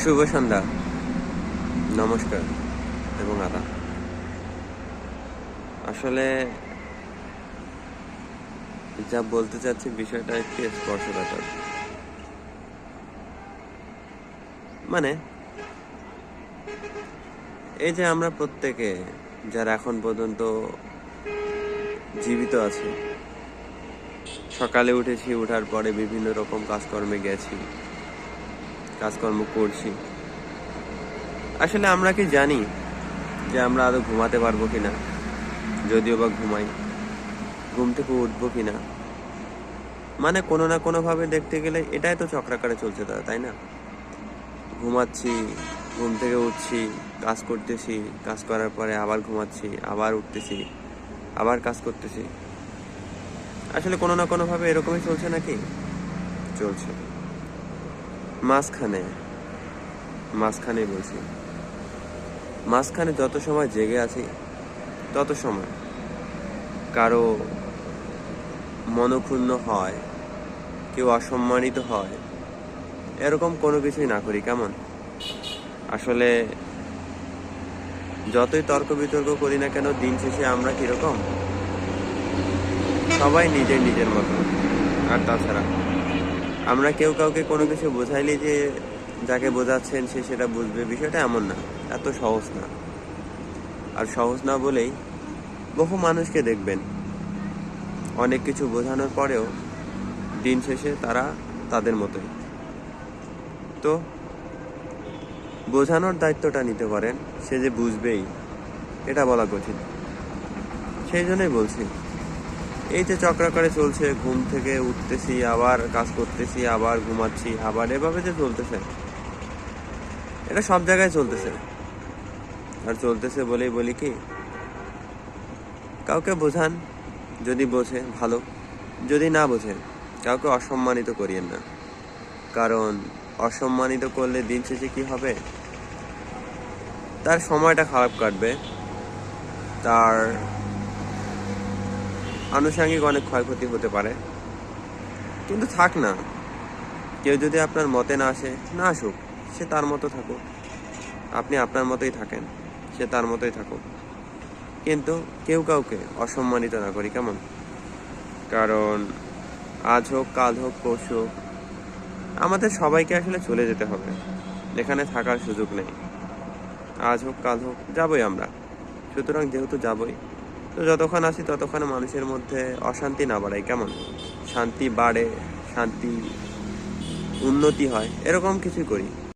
শুভ সন্ধ্যা, নমস্কার এবং আদাব। আসলে যা বলতে চাচ্ছি বিষয়টা একটু স্পর্শকাতর। মানে এই যে আমরা প্রত্যেকে যারা এখন পর্যন্ত জীবিত আছি, সকালে উঠেছি, উঠার পরে বিভিন্ন রকম কাজকর্মে গেছি, কাজকর্ম করছি। আসলে আমরা কি জানি যে আমরা আদৌ ঘুমাতে পারবো কিনা? যদিও বা ঘুমাই, ঘুম থেকে উঠবো কিনা? মানে কোনো না কোনোভাবে দেখতে গেলে এটাই তো চক্রাকারে চলছে, তাই না? ঘুমাচ্ছি, ঘুম থেকে উঠছি, কাজ করতেছি, কাজ করার পরে আবার ঘুমাচ্ছি, আবার উঠতেছি, আবার কাজ করতেছি। আসলে কোনো না কোনোভাবে এরকমই চলছে নাকি? চলছে। মাঝখানে মাঝখানেই বলছি, মাঝখানে যত সময় জেগে আছি তত সময় কারো মনক্ষুণ্ণ হয়, কেউ অসম্মানিত হয়, এরকম কোনো কিছুই না করি, কেমন? আসলে যতই তর্ক বিতর্ক করি না কেন, দিন শেষে আমরা কিরকম? সবাই নিজের নিজের মতো। আর তাছাড়া আমরা কেউ কাউকে কোনো কিছু বোঝাইলে যে যাকে বোঝাচ্ছেন সে সেটা বুঝবে, বিষয়টা এমন না। এত সহজ না। আর সহজ না বলেই বহু মানুষকে দেখবেন অনেক কিছু বোঝানোর পরেও দিন শেষে তারা তাদের মতোই। তো বোঝানোর দায়িত্বটা নিতে পারেন, সে যে বুঝবেই এটা বলা কঠিন। সেই জন্যই বলছি, এই যে চক্রাকারে চলছে, ঘুম থেকে উঠতেছি, আবার কাজ করতেছি, আবার ঘুমাচ্ছি, আবার এভাবে যে চলতেছে, এটা সব জায়গায় চলতেছে। আর চলতেছে বলেই বলি কি, কাউকে বোঝান, যদি বোঝে ভালো, যদি না বোঝে কাউকে অসম্মানিত করিয়েন না। কারণ অসম্মানিত করলে দিন শেষে কি হবে? তার সময়টা খারাপ কাটবে, তার আনুষঙ্গিক অনেক ক্ষয়ক্ষতি হতে পারে। কিন্তু থাক না, কেউ যদি আপনার মতে না আসে, না আসুক, সে তার মতো থাকুক। আপনি আপনার মতোই থাকেন, সে তার মতোই থাকুক। কিন্তু কেউ কাউকে অসম্মানিত না করি, কেমন? কারণ আজ হোক, কাল হোক, পরশু হোক, আমাদের সবাইকে আসলে চলে যেতে হবে, এখানে থাকার সুযোগ নেই। আজ হোক, কাল হোক, যাবই আমরা। সুতরাং যেহেতু যাবই, তো যতক্ষণ আছি ততক্ষণ মানুষের মধ্যে অশান্তি না বাড়াই, কেমন? শান্তি বাড়ে, শান্তি উন্নতি হয়, এরকম কিছুই করি।